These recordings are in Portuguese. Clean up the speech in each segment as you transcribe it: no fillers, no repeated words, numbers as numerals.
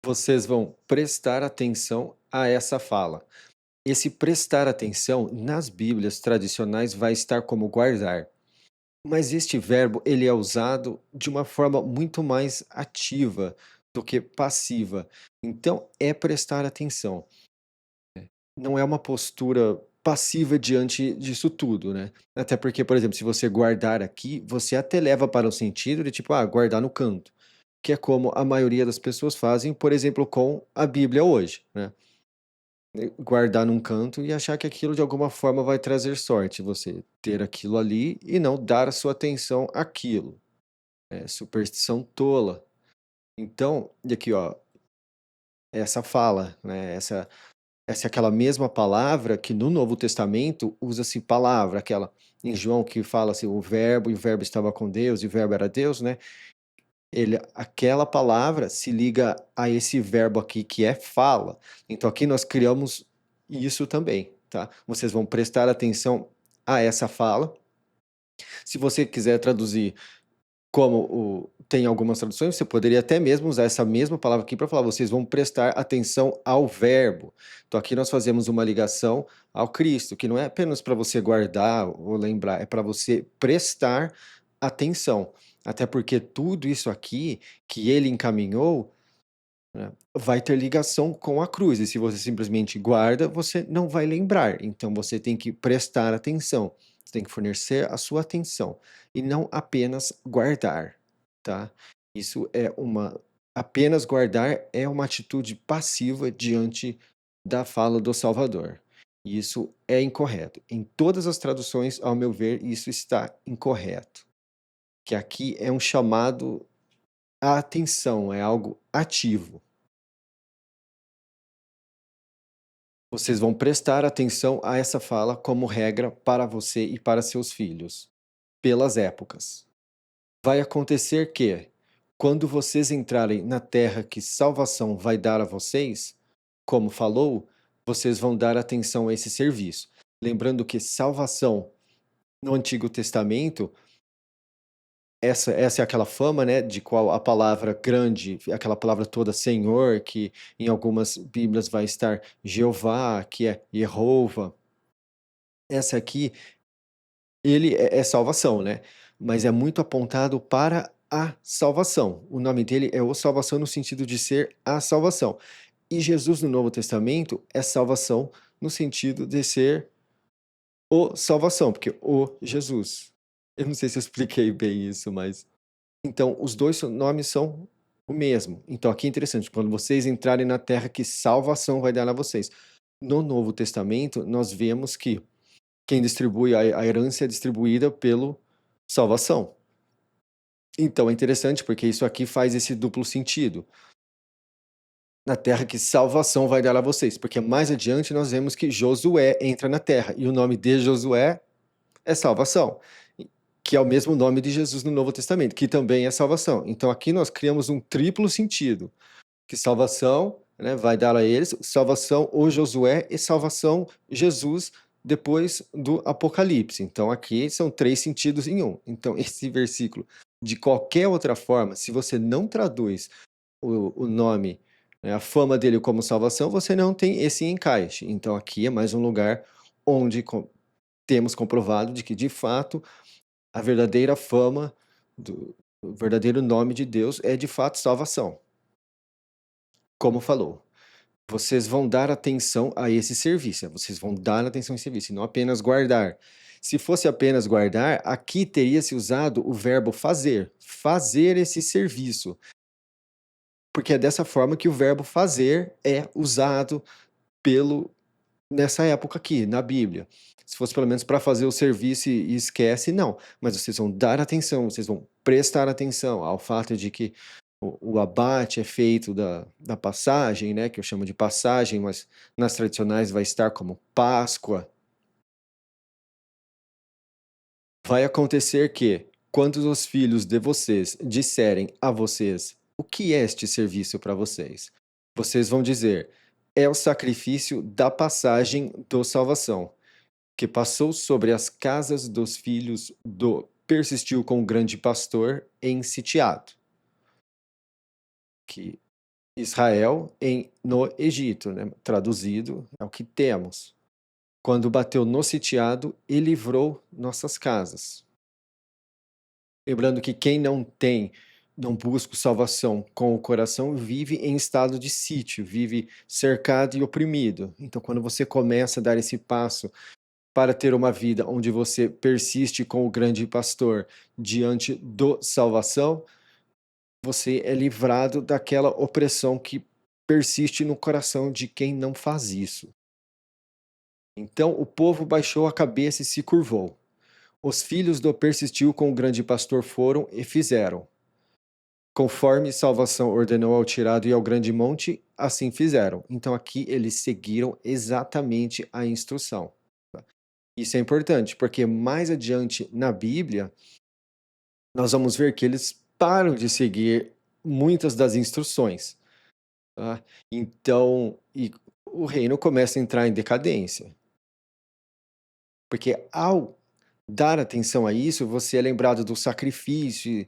Vocês vão prestar atenção a essa fala. Esse prestar atenção nas Bíblias tradicionais vai estar como guardar. Mas este verbo ele é usado de uma forma muito mais ativa do que passiva. Então é prestar atenção. Não é uma postura passiva diante disso tudo, né. Até porque, por exemplo, se você guardar aqui, você até leva para o sentido de tipo, guardar no canto, que é como a maioria das pessoas fazem, por exemplo, com a Bíblia hoje, né. Guardar num canto e achar que aquilo de alguma forma vai trazer sorte, você ter aquilo ali e não dar a sua atenção àquilo. É superstição tola. Então, e aqui ó, essa fala, né, essa é aquela mesma palavra que no Novo Testamento usa-se palavra, aquela em João que fala assim, o verbo, e o verbo estava com Deus, e o verbo era Deus, né, aquela palavra se liga a esse verbo aqui que é fala. Então aqui nós criamos isso também, tá. Vocês vão prestar atenção a essa fala. Se você quiser traduzir como tem algumas traduções, você poderia até mesmo usar essa mesma palavra aqui para falar: "Vocês vão prestar atenção ao verbo". Então aqui nós fazemos uma ligação ao Cristo, que não é apenas para você guardar ou lembrar, é para você prestar atenção. Até porque tudo isso aqui que ele encaminhou, né, vai ter ligação com a cruz, e se você simplesmente guarda, você não vai lembrar, então você tem que prestar atenção, você tem que fornecer a sua atenção, e não apenas guardar, tá. Isso é uma Apenas guardar é uma atitude passiva diante da fala do Salvador, e isso é incorreto. Em todas as traduções, ao meu ver, isso está incorreto, que aqui é um chamado à atenção, é algo ativo. Vocês vão prestar atenção a essa fala como regra para você e para seus filhos, pelas épocas. Vai acontecer que, quando vocês entrarem na terra que salvação vai dar a vocês, como falou, vocês vão dar atenção a esse serviço. Lembrando que salvação no Antigo Testamento, essa é aquela fama, né, de qual a palavra grande, aquela palavra toda Senhor, que em algumas Bíblias vai estar Jeová, que é Jeová. Essa aqui, ele é salvação, né, mas é muito apontado para a salvação. O nome dele é o salvação no sentido de ser a salvação. E Jesus no Novo Testamento é salvação no sentido de ser o salvação, porque o Jesus. Eu não sei se eu expliquei bem isso, mas então os 2 nomes são o mesmo. Então aqui é interessante, quando vocês entrarem na terra que salvação vai dar a vocês. No Novo Testamento, nós vemos que quem distribui a herança é distribuída pelo salvação. Então é interessante, porque isso aqui faz esse duplo sentido. Na terra que salvação vai dar a vocês, porque mais adiante nós vemos que Josué entra na terra, e o nome de Josué é salvação, que é o mesmo nome de Jesus no Novo Testamento, que também é salvação. Então aqui nós criamos um triplo sentido, que salvação, né, vai dar a eles, salvação o Josué e salvação Jesus depois do Apocalipse. Então aqui são 3 sentidos em um. Então esse versículo, de qualquer outra forma, se você não traduz o nome, né, a fama dele como salvação, você não tem esse encaixe. Então aqui é mais um lugar onde temos comprovado de que, de fato, a verdadeira fama do o verdadeiro nome de Deus é, de fato, salvação. Como falou, vocês vão dar atenção a esse serviço, vocês vão dar atenção a esse serviço, e não apenas guardar. Se fosse apenas guardar, aqui teria se usado o verbo fazer, fazer esse serviço, porque é dessa forma que o verbo fazer é usado pelo nessa época aqui, na Bíblia. Se fosse pelo menos para fazer o serviço e esquece, não. Mas vocês vão dar atenção, vocês vão prestar atenção ao fato de que o abate é feito da passagem, né, que eu chamo de passagem, mas nas tradicionais vai estar como Páscoa. Vai acontecer que, quando os filhos de vocês disserem a vocês: "O que é este serviço para vocês?", vocês vão dizer: "É o sacrifício da passagem do salvação, que passou sobre as casas dos filhos do persistiu com o grande pastor em sitiado", que Israel no Egito, né? Traduzido é o que temos. Quando bateu no sitiado e livrou nossas casas. Lembrando que quem não busca salvação com o coração, vive em estado de sítio, vive cercado e oprimido. Então, quando você começa a dar esse passo para ter uma vida onde você persiste com o grande pastor diante do salvação, você é livrado daquela opressão que persiste no coração de quem não faz isso. Então o povo baixou a cabeça e se curvou. Os filhos do persistiu com o grande pastor foram e fizeram. Conforme salvação ordenou ao tirado e ao grande monte, assim fizeram. Então aqui eles seguiram exatamente a instrução. Isso é importante, porque mais adiante na Bíblia, nós vamos ver que eles param de seguir muitas das instruções. Tá? Então, o reino começa a entrar em decadência. Porque ao dar atenção a isso, você é lembrado do sacrifício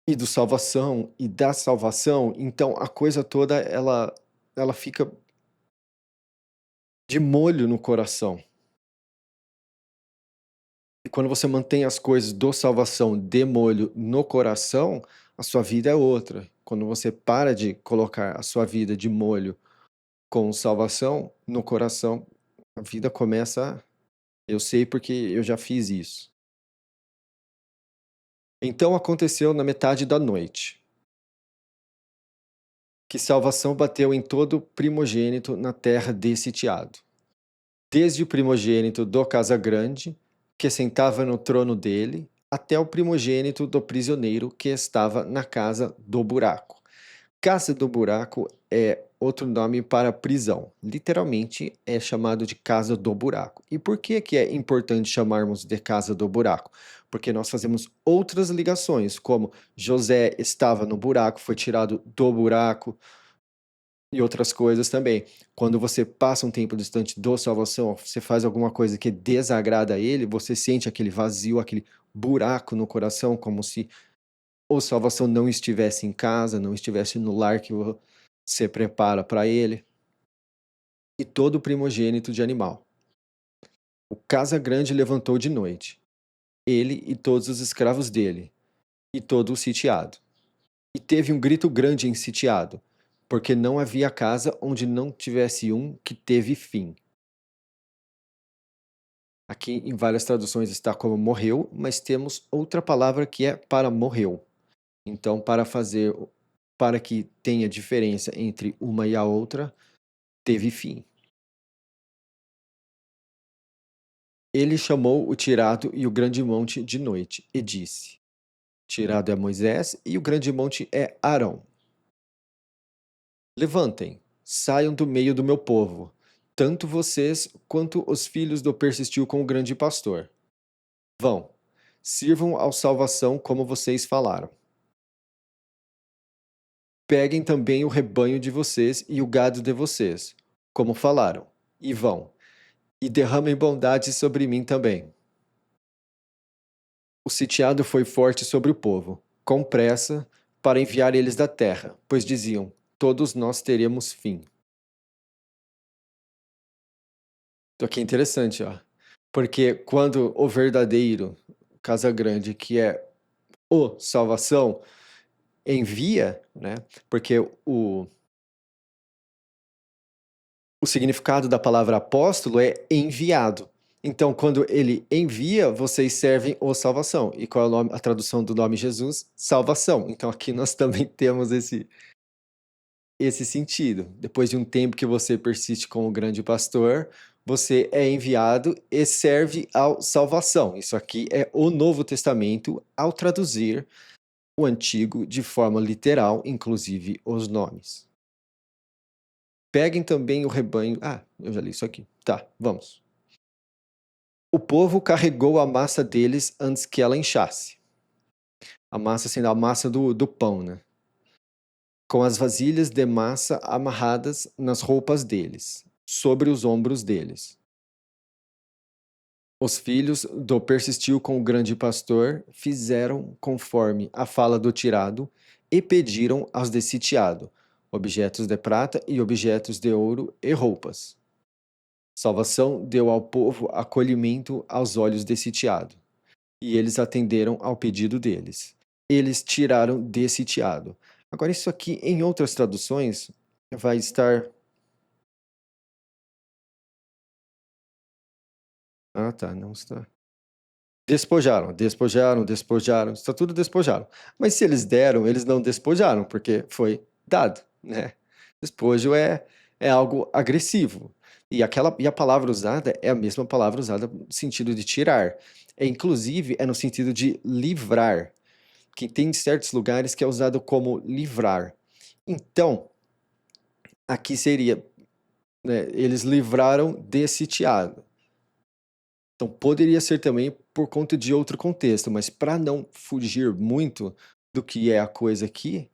e do salvação e da salvação, então a coisa toda ela fica de molho no coração. E quando você mantém as coisas do salvação de molho no coração, a sua vida é outra. Quando você para de colocar a sua vida de molho com salvação no coração, a vida começa. Eu sei porque eu já fiz isso. Então aconteceu na metade da noite, que salvação bateu em todo primogênito na terra desse sitiado. Desde o primogênito do Casa Grande, que sentava no trono dele, até o primogênito do prisioneiro que estava na casa do buraco. Casa do buraco é outro nome para prisão. Literalmente é chamado de casa do buraco. E por que é importante chamarmos de casa do buraco? Porque nós fazemos outras ligações, como José estava no buraco, foi tirado do buraco, e outras coisas também. Quando você passa um tempo distante do salvação, você faz alguma coisa que desagrada a ele, você sente aquele vazio, aquele buraco no coração, como se a salvação não estivesse em casa, não estivesse no lar que você prepara para ele. E todo primogênito de animal. O Casa Grande levantou de noite, ele e todos os escravos dele, e todo o sitiado. E teve um grito grande em sitiado, porque não havia casa onde não tivesse um que teve fim. Aqui em várias traduções está como morreu, mas temos outra palavra que é para morreu. Então, para que tenha diferença entre uma e a outra, teve fim. Ele chamou o tirado e o grande monte de noite e disse: Tirado é Moisés e o grande monte é Arão. Levantem, saiam do meio do meu povo, tanto vocês quanto os filhos do persistiu com o grande pastor. Vão, sirvam ao salvação como vocês falaram. Peguem também o rebanho de vocês e o gado de vocês, como falaram, e vão, e derramem bondade sobre mim também. O sitiado foi forte sobre o povo, com pressa, para enviar eles da terra, pois diziam: todos nós teremos fim. Então aqui é interessante, ó. Porque quando o verdadeiro Casa Grande, que é o salvação, envia, né? Porque o significado da palavra apóstolo é enviado. Então, quando ele envia, vocês servem o salvação. E qual é a tradução do nome Jesus? Salvação. Então, aqui nós também temos esse sentido. Depois de um tempo que você persiste com o grande pastor, você é enviado e serve ao salvação. Isso aqui é o Novo Testamento ao traduzir o Antigo de forma literal, inclusive os nomes. Peguem também o rebanho. Ah, eu já li isso aqui. Tá, vamos. O povo carregou a massa deles antes que ela inchasse. A massa sendo a massa do pão, né? Com as vasilhas de massa amarradas nas roupas deles, sobre os ombros deles. Os filhos do persistiu com o grande pastor fizeram conforme a fala do tirado e pediram aos de sitiado objetos de prata e objetos de ouro e roupas. Salvação deu ao povo acolhimento aos olhos de sitiado, e eles atenderam ao pedido deles. Eles tiraram de sitiado. Agora, isso aqui, em outras traduções, vai estar. Ah, tá, não está. Despojaram, despojaram, despojaram, está tudo despojaram. Mas se eles deram, eles não despojaram, porque foi dado, né? Despojo é algo agressivo. E a palavra usada é a mesma palavra usada no sentido de tirar. Inclusive, é no sentido de livrar, que tem certos lugares que é usado como livrar. Então, aqui seria, né, eles livraram de sitiado. Então poderia ser também por conta de outro contexto, mas para não fugir muito do que é a coisa aqui,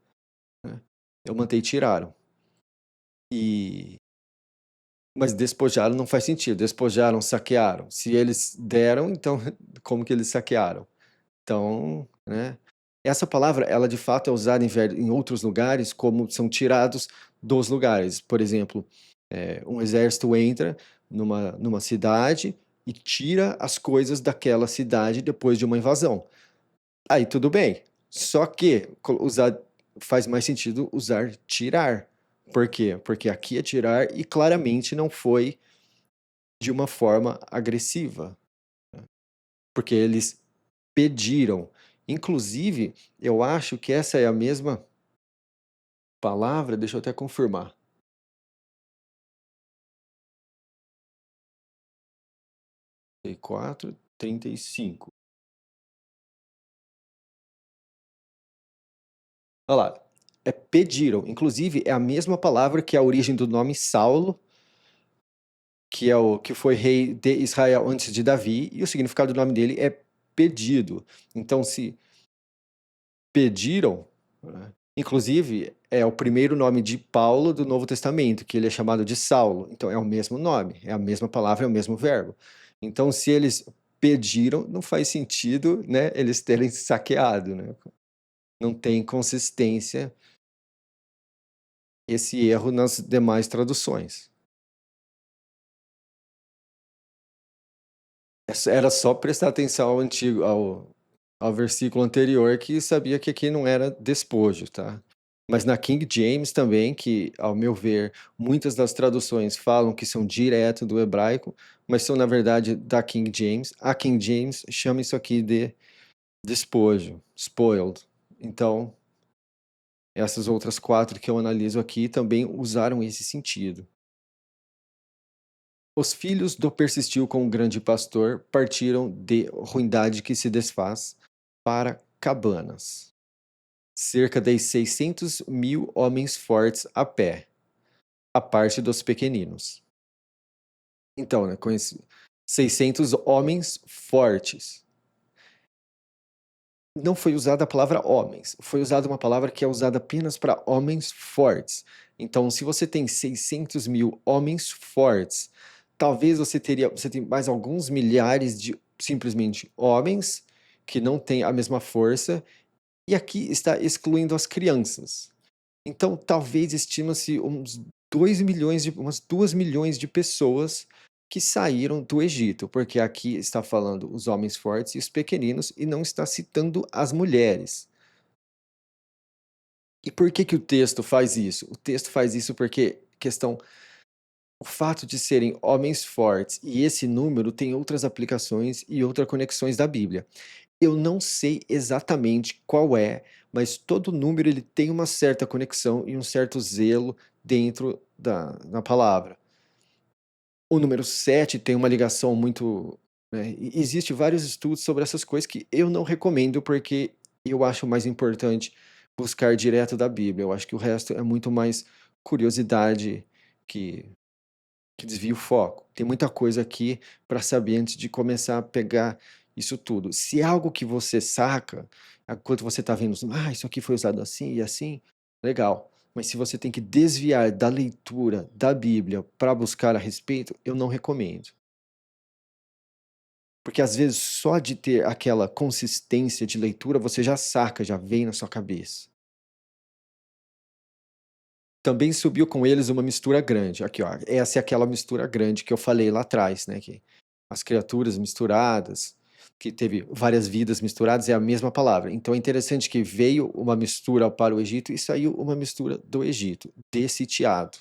né, eu mantei tiraram. E mas despojaram não faz sentido. Despojaram, saquearam. Se eles deram, então como que eles saquearam? Então, né? Essa palavra, ela de fato é usada em outros lugares como são tirados dos lugares. Por exemplo, um exército entra numa cidade e tira as coisas daquela cidade depois de uma invasão. Aí tudo bem. Só que usar faz mais sentido usar tirar. Por quê? Porque aqui é tirar e claramente não foi de uma forma agressiva, porque eles pediram. Inclusive, eu acho que essa é a mesma palavra, deixa eu até confirmar. 34, 35. Olha lá, é pediram. Inclusive, é a mesma palavra que é a origem do nome Saulo, que é o que foi rei de Israel antes de Davi, e o significado do nome dele é pedido. Então, se pediram, né, inclusive é o primeiro nome de Paulo do Novo Testamento, que ele é chamado de Saulo. Então é o mesmo nome, é a mesma palavra, é o mesmo verbo. Então, se eles pediram, não faz sentido, né, eles terem saqueado, né? Não tem consistência esse erro nas demais traduções. Era só prestar atenção ao versículo anterior que sabia que aqui não era despojo, tá? Mas na King James também, que, ao meu ver, muitas das traduções falam que são direto do hebraico, mas são, na verdade, da King James. A King James chama isso aqui de despojo, spoiled. Então, essas outras quatro que eu analiso aqui também usaram esse sentido. Os filhos do persistiu com o grande pastor partiram de ruindade que se desfaz para cabanas. Cerca de 600.000 homens fortes a pé, a parte dos pequeninos. Então, né, com 600 homens fortes. Não foi usada a palavra homens, foi usada uma palavra que é usada apenas para homens fortes. Então, se você tem 600.000 homens fortes, talvez você tem mais alguns milhares de simplesmente homens que não têm a mesma força, e aqui está excluindo as crianças. Então, talvez estima-se uns 2 milhões umas 2 milhões de pessoas que saíram do Egito, porque aqui está falando os homens fortes e os pequeninos e não está citando as mulheres. E por que que o texto faz isso? O texto faz isso porque o fato de serem homens fortes e esse número tem outras aplicações e outras conexões da Bíblia. Eu não sei exatamente qual é, mas todo número ele tem uma certa conexão e um certo zelo dentro da palavra. O número 7 tem uma ligação muito, né, existe vários estudos sobre essas coisas que eu não recomendo, porque eu acho mais importante buscar direto da Bíblia. Eu acho que o resto é muito mais curiosidade que que desvia o foco. Tem muita coisa aqui para saber antes de começar a pegar isso tudo. Se é algo que você saca, enquanto você está vendo, isso aqui foi usado assim e assim, legal. Mas se você tem que desviar da leitura da Bíblia para buscar a respeito, eu não recomendo. Porque às vezes só de ter aquela consistência de leitura você já saca, já vem na sua cabeça. Também subiu com eles uma mistura grande. Aqui, ó, essa é aquela mistura grande que eu falei lá atrás, né? Que as criaturas misturadas, que teve várias vidas misturadas, é a mesma palavra. Então é interessante que veio uma mistura para o Egito e saiu uma mistura do Egito, desse sitiado.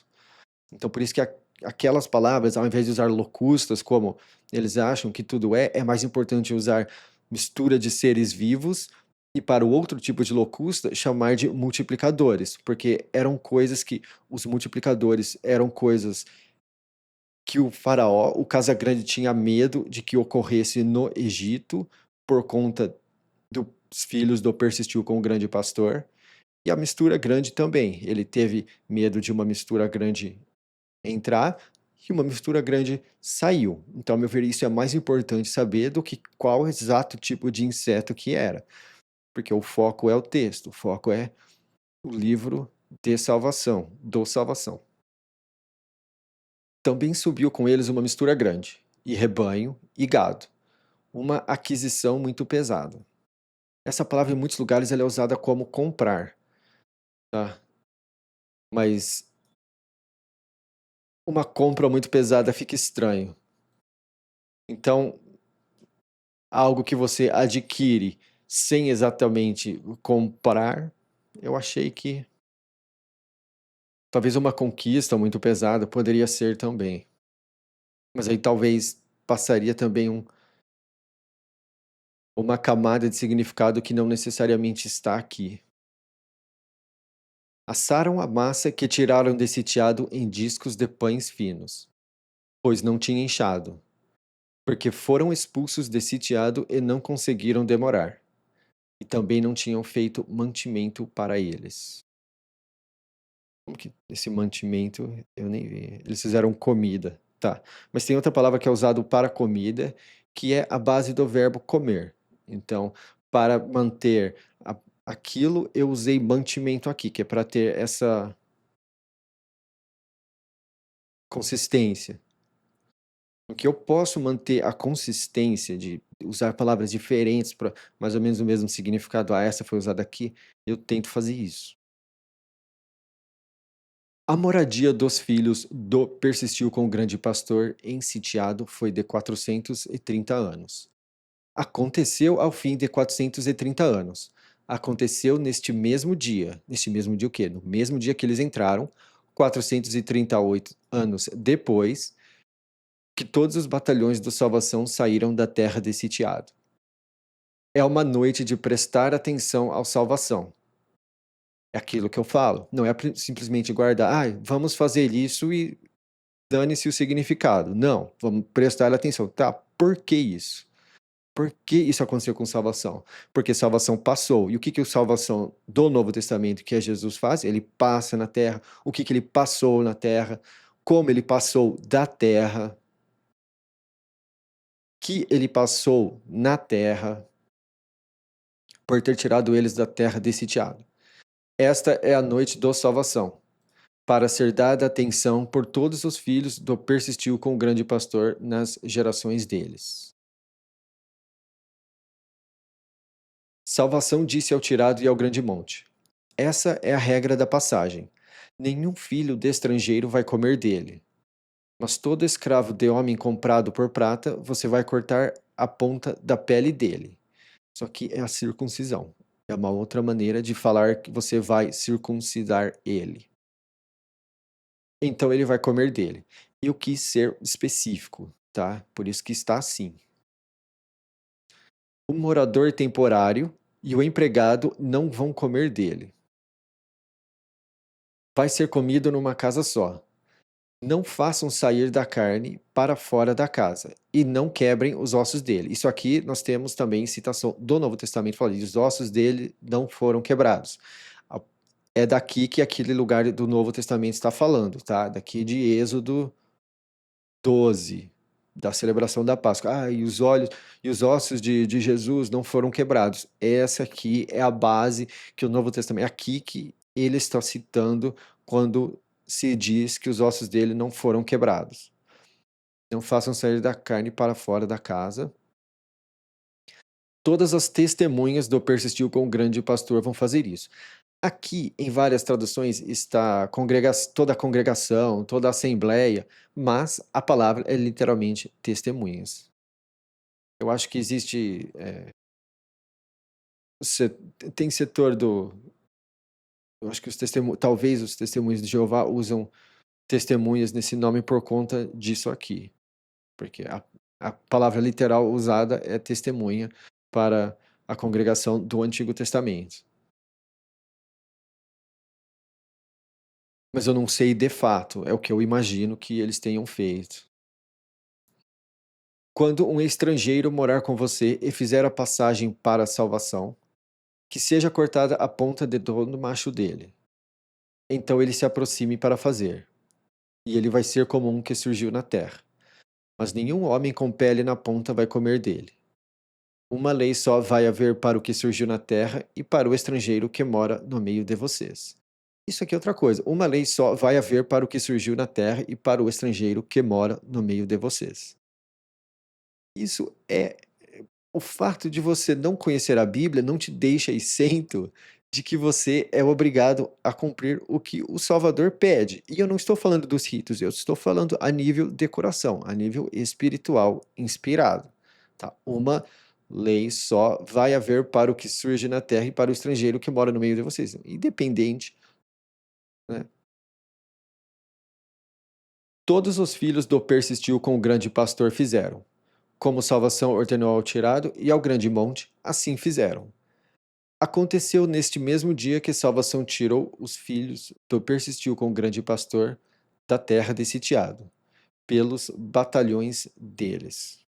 Então por isso que aquelas palavras, ao invés de usar locustas, como eles acham que tudo é mais importante usar mistura de seres vivos e para o outro tipo de locusta chamar de multiplicadores, porque eram coisas que os multiplicadores eram coisas que o faraó, o Casagrande, tinha medo de que ocorresse no Egito por conta dos filhos do persistiu com o grande pastor. E a mistura grande também. Ele teve medo de uma mistura grande entrar e uma mistura grande saiu. Então, ao meu ver, isso é mais importante saber do que qual exato tipo de inseto que era. Porque o foco é o texto, o foco é o livro de salvação, do salvação. Também subiu com eles uma mistura grande, e rebanho e gado, uma aquisição muito pesada. Essa palavra em muitos lugares ela é usada como comprar, tá? Mas uma compra muito pesada fica estranho. Então, algo que você adquire sem exatamente comprar, eu achei que talvez uma conquista muito pesada poderia ser também. Mas aí talvez passaria também uma camada de significado que não necessariamente está aqui. Assaram a massa que tiraram desse sitiado em discos de pães finos, pois não tinha inchado, porque foram expulsos desse sitiado e não conseguiram demorar, e também não tinham feito mantimento para eles. Como que esse mantimento eu nem vi. Eles fizeram comida, tá. Mas tem outra palavra que é usado para comida, que é a base do verbo comer. Então, para manter aquilo, eu usei mantimento aqui, que é para ter essa consistência. O que eu posso manter a consistência de usar palavras diferentes para mais ou menos o mesmo significado, essa foi usada aqui, eu tento fazer isso. A moradia dos filhos do persistiu com o grande pastor em sitiado foi de 430 anos. Aconteceu ao fim de 430 anos. Aconteceu neste mesmo dia o quê? No mesmo dia que eles entraram, 438 anos depois, que todos os batalhões do Salvação saíram da terra de sitiado. É uma noite de prestar atenção ao Salvação. É aquilo que eu falo. Não é simplesmente guardar, vamos fazer isso e dane-se o significado. Não, vamos prestar atenção. Tá, por que isso? Por que isso aconteceu com salvação? Porque salvação passou. E o que que o salvação do Novo Testamento, que é Jesus, faz? Ele passa na terra. O que que ele passou na terra? Como ele passou da terra? Que ele passou na terra por ter tirado eles da terra desse sitiado. Esta é a noite da salvação, para ser dada atenção por todos os filhos do persistiu com o grande pastor nas gerações deles. Salvação disse ao tirado e ao grande monte. Essa é a regra da passagem. Nenhum filho de estrangeiro vai comer dele. Mas todo escravo de homem comprado por prata, você vai cortar a ponta da pele dele. Só que é a circuncisão. É uma outra maneira de falar que você vai circuncidar ele. Então ele vai comer dele. Eu quis ser específico, tá? Por isso que está assim. O morador temporário e o empregado não vão comer dele. Vai ser comido numa casa só. Não façam sair da carne para fora da casa, e não quebrem os ossos dele. Isso aqui nós temos também citação do Novo Testamento, falando os ossos dele não foram quebrados. É daqui que aquele lugar do Novo Testamento está falando, tá? Daqui de Êxodo 12, da celebração da Páscoa. E os olhos e os ossos de Jesus não foram quebrados. Essa aqui é a base que o Novo Testamento, é aqui que ele está citando quando se diz que os ossos dele não foram quebrados. Não façam sair da carne para fora da casa. Todas as testemunhas do persistiu com o grande pastor vão fazer isso. Aqui, em várias traduções, está toda a congregação, toda a assembleia, mas a palavra é literalmente testemunhas. Eu acho que existe, se tem setor do eu acho que talvez os testemunhos de Jeová usam testemunhas nesse nome por conta disso aqui, porque a palavra literal usada é testemunha para a congregação do Antigo Testamento. Mas eu não sei de fato, é o que eu imagino que eles tenham feito. Quando um estrangeiro morar com você e fizer a passagem para a salvação, que seja cortada a ponta de todo macho dele. Então ele se aproxime para fazer, e ele vai ser como um que surgiu na terra. Mas nenhum homem com pele na ponta vai comer dele. Uma lei só vai haver para o que surgiu na terra e para o estrangeiro que mora no meio de vocês. Isso aqui é outra coisa. Uma lei só vai haver para o que surgiu na terra e para o estrangeiro que mora no meio de vocês. Isso é o fato de você não conhecer a Bíblia não te deixa isento de que você é obrigado a cumprir o que o Salvador pede. E eu não estou falando dos ritos, eu estou falando a nível de coração, a nível espiritual, inspirado. Tá? Uma lei só vai haver para o que surge na terra e para o estrangeiro que mora no meio de vocês, independente, né? Todos os filhos do persistiu com o grande pastor fizeram. Como salvação ordenou ao tirado e ao grande monte, assim fizeram. Aconteceu neste mesmo dia que salvação tirou os filhos do persistiu com o grande pastor da terra de sitiado, pelos batalhões deles.